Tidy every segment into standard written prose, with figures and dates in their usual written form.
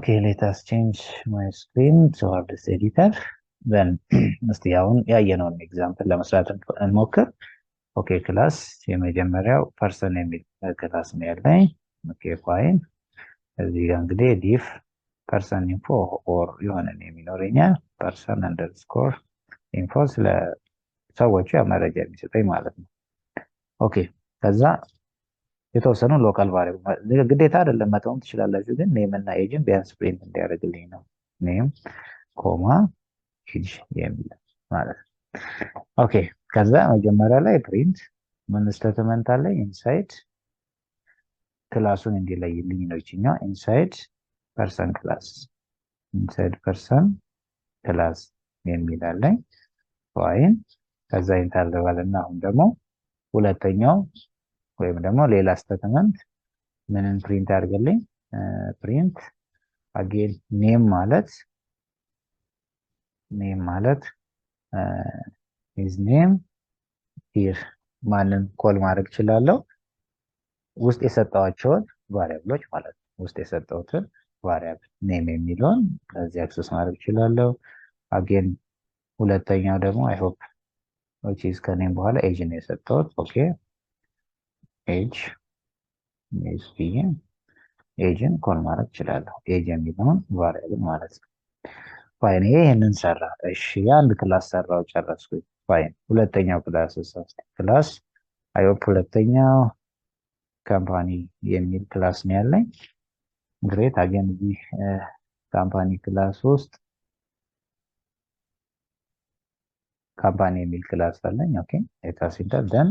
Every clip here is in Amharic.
Okay, let us change my screen to our this editor. Then እስቲ አሁን ያየነውን ኤግዛምፕል ለመስራት እንሞክር። ኦኬ ክላስ የመጀመሪያው ፐርሰን የሚል ክላስ ነው ያለኝ። ኦኬ ፋይን። እዚህ ጋር እንግዲህ ዲፍ ፐርሰን ኢንፎ ኦር የሆነ ኔም ይኖረኛል። ፐርሰን አንደርስኮር ኢንፎ ስለ ሰዎቹ መረጃ የሚሰጠኝ ማለት ነው። ኦኬ ከዛ የተወሰኑ ሎካል ቫሪያብል ግዴታ አይደለም መተውም ትችላላችሁ፣ ግን ኔም እና ኤጅን ቢያንስ ፕሪንት እንዲያደርግልኝ ነው። ኔም ኮማ ኤጅ የሚል ማለት ነው። ኦኬ ከዛ መጀመሪያ ላይ ፕሪንት ምን ስቴትመንት አለ ኢንሳይድ ክላሱን እንዲለይልኝ ነው። ይችኛው ኢንሳይድ ፐርሰን ክላስ ኢንሳይድ ፐርሰን ክላስ የሚል አለኝ ፋይን። ከዛ ኢንተርቫልና አሁን ደግሞ ሁለተኛው ወይም ደግሞ ሌላ ስቴትመንት ምንን ፕሪንት አድርገልኝ ፕሪንት አጌን ኔም ማለት ሂዝ ኔም ሂር ማንን ኮል ማድረግ እችላለሁ ውስጥ የሰጠዋቸውን ቫሪያብሎች ማለት ነው። ውስጥ የሰጠሁትን ቫሪያብል ኔም የሚለውን ከዚህ አክሰስ ማድረግ እችላለሁ። አጌን ሁለተኛው ደግሞ አይ ሆፕ which is ከኔም በኋላ ኤጅ ነው የሰጠሁት። ኦኬ ኤጅ ኤጅን ኮል ማድረግ እችላለሁ። ኤጅ የሚለውን ቫሪያብል ማለት ነው። ፋይን ይሄንን ሰራ። እሺ አንድ ክላስ ሰራው ጨረስኩኝ። ፋይን ሁለተኛው ክላስ አይ ሆፕ ሁለተኛው ካምፓኒ የሚል ክላስ ነው ያለኝ። ግሬት አገን እዚህ ካምፓኒ ክላስ ውስጥ ካምፓኒ የሚል ክላስ አለኝ። ኦኬ ኤታስ ኢንተር ደን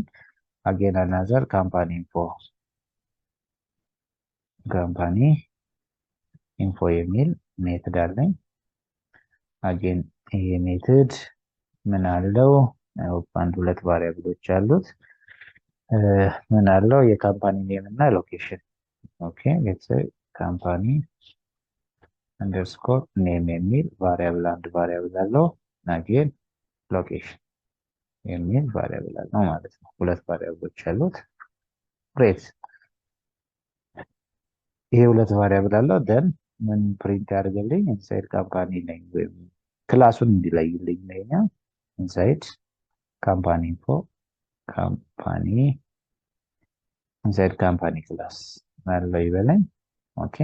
አገን አናዘር ካምፓኒ ኢንፎ የሚል ሜትድ አለኝ። አገን ይሄ ሜትድ ምን አለው? አንድ ሁለት ቫሪያብሎች አሉት። ምን አለው? የካምፓኒ ኔም እና ሎኬሽን። ኦኬ ሌትስ ሴይ ካምፓኒ አንደርስኮር ኔም የሚል ቫሪያብል አንድ ቫሪያብል አለው። አገን ሎኬሽን የሚል ቫሪያብል አለው ማለት ነው። ሁለት ቫሪያብሎች አሉት። ግሬት ይሄ ሁለት ቫሪያብል አለው። ደን ምን ፕሪንት ያደርግልኝ? ኢንሳይድ ካምፓኒ ነኝ ወይም ክላሱን እንዲለይልኝ ነው። ኢንሳይድ ካምፓኒ ኢንፎ ካምፓኒ ኢንሳይድ ካምፓኒ ክላስ ማለት ይበለኝ። ኦኬ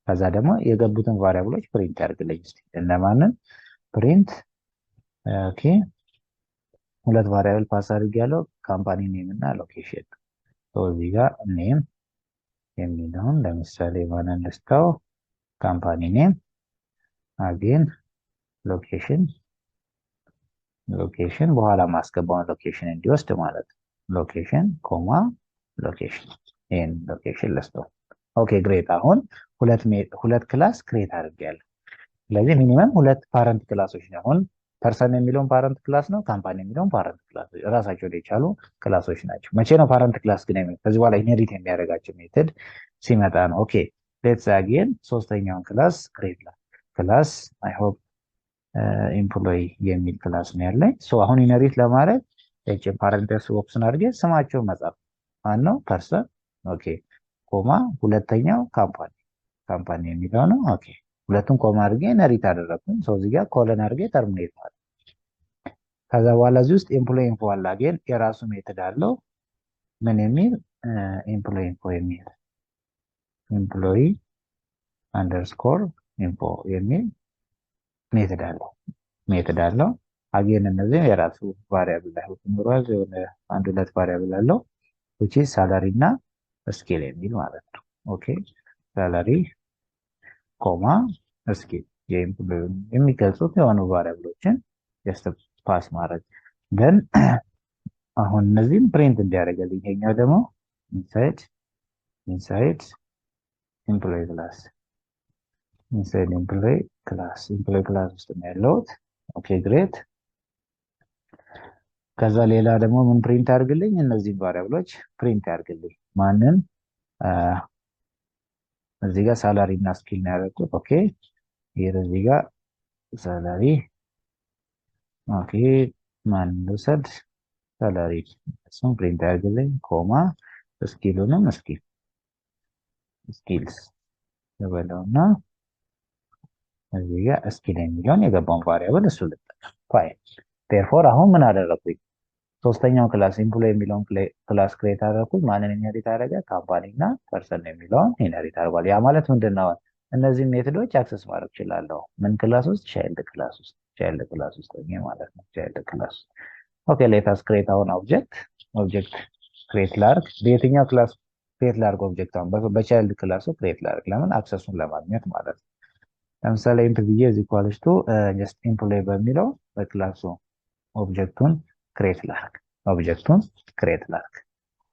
ከዛ ደግሞ የገቡትን ቫሪያብሎች ፕሪንት ያደርግልኝ። እስቲ እነማንን ፕሪንት? ኦኬ ሁለት ቫሪያብል ፓስ አድርጌያለሁ፣ ካምፓኒ ኔም እና ሎኬሽን። እዚህ ጋር ኔም የሚለውን ለምሳሌ ማንን ልስጠው? ካምፓኒ ኔም አጌን ሎኬሽን በኋላ ማስገባውን ሎኬሽን እንዲወስድ ማለት ነው። ሎኬሽን ኮማ ሎኬሽን ይሄን ሎኬሽን ልስጠው። ኦኬ ግሬት አሁን ሁለት ክላስ ክሬት አድርጌያለሁ። ስለዚህ ሚኒመም ሁለት ፓረንት ክላሶች ነው። አሁን ፐርሰን የሚለውን ፓረንት ክላስ ነው፣ ካምፓኒ የሚለውን ፓረንት ክላስ ራሳቸውን የቻሉ ክላሶች ናቸው። መቼ ነው ፓረንት ክላስ ግን የሚለው? ከዚህ በኋላ ኢንሄሪት የሚያደርጋቸው ሜትድ ሲመጣ ነው። ኦኬ ሌትስ አጌን ሶስተኛውን ክላስ ክሬት ክላስ አይ ሆፕ ኤምፕሎይ የሚል ክላስ ነው ያለኝ። ሶ አሁን ኢንሄሪት ለማድረግ እቺ ፓረንተስ ቦክስን አድርጌ ስማቸውን መጻፍ ማን ነው? ፐርሰን ኦኬ ኮማ ሁለተኛው ካምፓኒ የሚለው ነው። ኦኬ ሁለቱም ኮማ አድርጌ ኢንሄሪት አደረኩኝ። ሶ እዚህ ጋር ኮለን አድርጌ ተርሚኔት ማለት ከዛ በኋላ እዚህ ውስጥ ኤምፕሎይ ኢንፎ አለ። አጌን የራሱ ሜትድ አለው። ምን የሚል ኤምፕሎይ ኢንፎ የሚል ኤምፕሎይ አንደርስኮር ኢንፎ የሚል ሜትድ አለው። አጌን እነዚህ የራሱ ቫሪያብል ላይ ኖሯል። የሆነ አንድ ሁለት ቫሪያብል አለው which is ሳላሪ እና ስኬል የሚል ማለት ነው። ኦኬ ሳላሪ ኮማ ስኬል የኤምፕሎይ የሚገልጹት የሆኑ ቫሪያብሎችን ጀስት ፓስ ማድረግ ደን አሁን እነዚህም ፕሪንት እንዲያደርግልኝ ይሄኛው ደግሞ ኢንሳይድ ኤምፕሎይ ክላስ ውስጥ ነው ያለሁት። ኦኬ ግሬት ከዛ ሌላ ደግሞ ምን ፕሪንት ያድርግልኝ? እነዚህን ቫሪያብሎች ፕሪንት ያድርግልኝ። ማንን? እዚህ ጋር ሳላሪ እና ስኪል ነው ያደረኩት። ኦኬ ይሄ እዚህ ጋር ሳላሪ ኦኬ ማን ልውሰድ? ሳላሪ እሱን ፕሪንት ያድርግልኝ ኮማ ስኪሉንም ስኪልስ ልበለውና እዚህ ጋር ስኪል የሚለውን የገባውን ቫሪያብል እሱ ልጠቀም። ፋይል ቴርፎር አሁን ምን አደረኩኝ? ሶስተኛው ክላስ ኤምፕሎይ የሚለውን ክላስ ክሬት አደረኩኝ። ማንን ኢንሄሪት አደረገ? ካምፓኒ እና ፐርሰን የሚለውን ኢንሄሪት አድርጓል። ያ ማለት ምንድን ነው? እነዚህ ሜቶዶች አክሰስ ማድረግ እችላለሁ። ምን ክላስ ውስጥ? ቻይልድ ክላስ ውስጥ። ቻይልድ ክላስ ውስጥ ሆኜ ማለት ነው። ቻይልድ ክላስ ውስጥ። ኦኬ ሌታስ ክሬት አሁን ኦብጀክት ክሬት ላርግ። በየትኛው ክላስ ክሬት ላርግ? ኦብጀክት አሁን በቻይልድ ክላሱ ክሬት ላርግ። ለምን? አክሰሱን ለማግኘት ማለት ነው። ለምሳሌ ኢምፕ ብዬ እዚህ ኳልስቱ ጀስት ኤምፕሎይ በሚለው በክላሱ ኦብጀክቱን ክሬት ላርግ።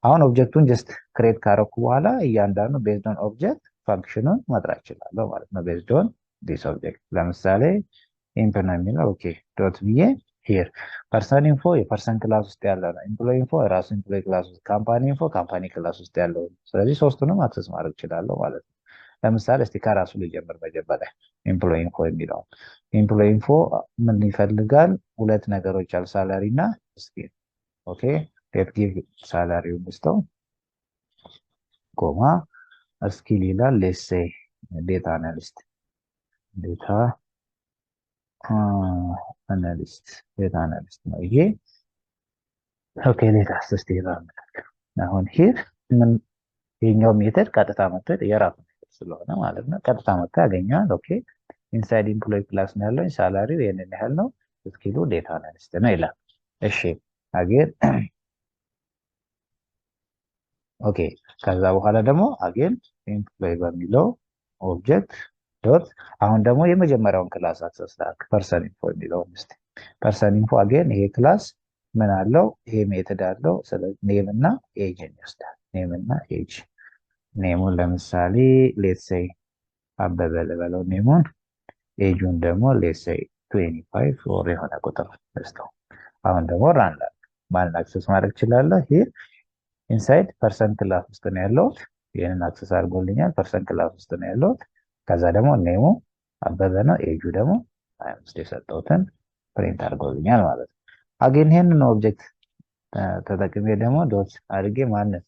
አሁን ኦብጀክቱን ጀስት ክሬት ካረኩ በኋላ እያንዳንዱ ቤዝድ ኦን ኦብጀክት ፋንክሽኑን መጥራት እችላለሁ ማለት ነው። ቤዝድ ኦን ዲስ ኦብጀክት ለምሳሌ ኢምፕ ነው የሚለው ኦኬ ዶት ብዬ ሂር ፐርሰን ኢንፎ የፐርሰን ክላስ ውስጥ ያለ ነው። ኤምፕሎይ ኢንፎ የራሱ ኤምፕሎይ ክላስ ውስጥ፣ ካምፓኒ ኢንፎ ካምፓኒ ክላስ ውስጥ ያለው። ስለዚህ ሶስቱንም አክሰስ ማድረግ እችላለሁ ማለት ነው። ለምሳሌ እስቲ ከራሱ ልጀምር። መጀመሪያ ኤምፕሎይ ኢንፎ የሚለው ኤምፕሎይ ኢንፎ ምን ይፈልጋል? ሁለት ነገሮች አሉ፣ ሳላሪ እና ስኪል። ኦኬ ሌት ጊቭ ሳላሪውን ውስጠው ኮማ ስኪል ይላል። ሌትስ ሴይ ዴታ አናሊስት ነው ይሄ። ኦኬ ሌት አስስት ይላል። አሁን ሂር ምን የኛው ሜተድ ቀጥታ መጥተህ የራሱ ስለሆነ ማለት ነው ቀጥታ መጥተህ ያገኛል። ኦኬ ኢንሳይድ ኤምፕሎይ ክላስ ነው ያለው። ሳላሪው ይሄንን ያህል ነው፣ ስኪሉ ዴታ አናሊስት ነው ይላል። እሺ አጌን ኦኬ ከዛ በኋላ ደግሞ አጌን ኤምፕሎይ በሚለው ኦብጀክት ዶት አሁን ደግሞ የመጀመሪያውን ክላስ አክሰስ ላድርግ። ፐርሰን ኢንፎ የሚለው እስቲ ፐርሰን ኢንፎ አጌን ይሄ ክላስ ምን አለው? ይሄ ሜተድ አለው። ስለዚህ ኔም እና ኤጅን ይወስዳል። ኔም እና ኤጅ ኔሙን ለምሳሌ ሌትስ ሴይ አበበ ልበለው ኔሙን። ኤጁን ደግሞ ሌትስ ሴይ 25 ኦር የሆነ ቁጥር ልስጠው። አሁን ደግሞ ራን ላድርግ። ማንን አክሰስ ማድረግ እችላለሁ? ሂር ኢንሳይድ ፐርሰን ክላስ ውስጥ ነው ያለሁት። ይህንን አክሰስ አድርጎልኛል። ፐርሰን ክላስ ውስጥ ነው ያለሁት። ከዛ ደግሞ ኔሙ አበበ ነው፣ ኤጁ ደግሞ 25 የሰጠሁትን ፕሪንት አድርጎልኛል ማለት ነው። አጌን ይሄንን ኦብጀክት ተጠቅሜ ደግሞ ዶት አድርጌ ማንን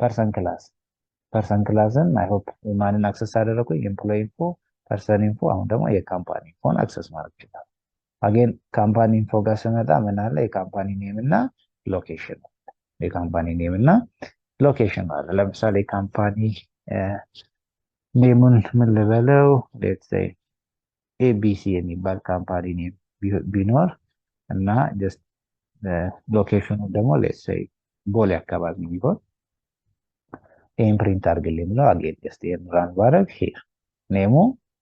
ፐርሰን ክላስን አይ ሆፕ ማንን አክሰስ አደረኩኝ? ኤምፕሎይ ኢንፎ፣ ፐርሰን ኢንፎ። አሁን ደግሞ የካምፓኒ ኢንፎን አክሰስ ማድረግ ይችላል። አጌን ካምፓኒ ኢንፎ ጋር ስመጣ ምን አለ? የካምፓኒ ኔም እና ሎኬሽን አለ። ለምሳሌ ካምፓኒ ኔሙን ምን ልበለው? ሌትስ ሴይ ኤቢሲ የሚባል ካምፓኒ ኔም ቢኖር እና ጀስት ሎኬሽኑ ደግሞ ሌትስ ሴይ ቦሌ አካባቢ ቢሆን ይህን ፕሪንት አድርግልኝ ብለው አጌን ጀስት ይህን ራን ባረግ ሂር ኔሙ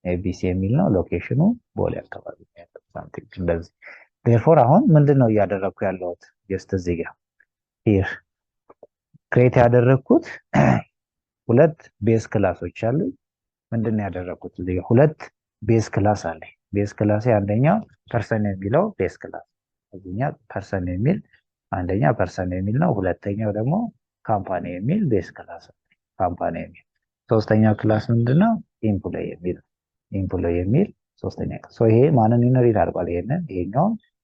ኤቢሲ የሚል ነው፣ ሎኬሽኑ ቦሌ አካባቢ ያለው ሳምቲንግ እንደዚህ። ዴርፎር አሁን ምንድን ነው እያደረግኩ ያለሁት? ጀስት እዚህ ጋር ሂር ክሬት ያደረግኩት ሁለት ቤዝ ክላሶች አሉ። ምንድን ነው ያደረግኩት? እዚህ ጋር ሁለት ቤዝ ክላስ አለ። ቤዝ ክላስ አንደኛው ፐርሰን የሚለው ቤዝ ክላስ እዚህኛ ፐርሰን የሚል አንደኛ ፐርሰን የሚል ነው። ሁለተኛው ደግሞ ካምፓኒ የሚል ቤዝ ክላስ ካምፓኒ የሚል። ሶስተኛው ክላስ ምንድነው? ኤምፕሎይ የሚል ሶስተኛ ክላስ። ይሄ ማንን ኢነሪት አድርጓል?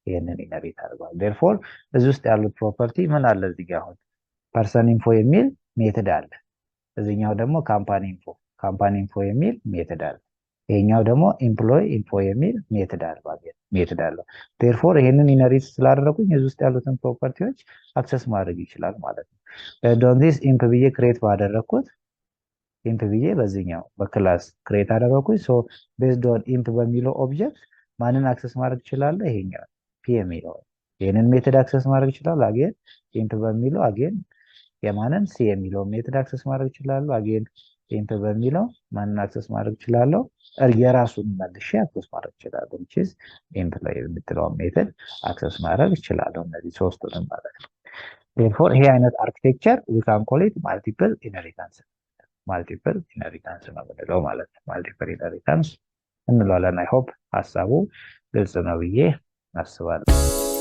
ይሄንን ኢነሪት አድርጓል። ዴርፎር እዚህ ውስጥ ያሉት ፕሮፐርቲ ምን አለ? እዚህ ጋር አሁን ፐርሰን ኢንፎ የሚል ሜተድ አለ። እዚህኛው ደግሞ ካምፓኒ ኢንፎ የሚል ሜተድ አለ። ይሄኛው ደግሞ ኤምፕሎይ ኢንፎ የሚል ሜተድ አለው። ዴርፎር ይሄንን ኢነሪት ስላደረጉኝ እዚህ ውስጥ ያሉትን ፕሮፐርቲዎች አክሰስ ማድረግ ይችላል ማለት ነው። ዶን ዲስ ኢምፕ ብዬ ክሬት ባደረግኩት ኢምፕ ብዬ በዚህኛው በክላስ ክሬት አደረግኩኝ። ሶ ቤዝድ ኦን ኢምፕ በሚለው ኦብጀክት ማንን አክሰስ ማድረግ ይችላለሁ? ይሄኛው ፒ የሚለው ይሄንን ሜተድ አክሰስ ማድረግ ይችላል። አጌን ኢምፕ በሚለው አጌን የማንን ሲ የሚለው ሜተድ አክሰስ ማድረግ ይችላል። አጌን ኢምፕ በሚለው ማንን አክሰስ ማድረግ ይችላለሁ? የራሱን መልሼ አክሰስ ማድረግ ይችላለሁ። which is ኢምፕ ላይ የምትለው ሜተድ አክሰስ ማድረግ ይችላለሁ። እነዚህ ሶስቱንም ማለት ነው። therefore ይሄ አይነት አርኪቴክቸር we can call it multiple inheritance ነው የምንለው ማለት ነው። multiple inheritance እንለዋለን። አይ ሆፕ ሀሳቡ ግልጽ ነው ብዬ አስባለሁ።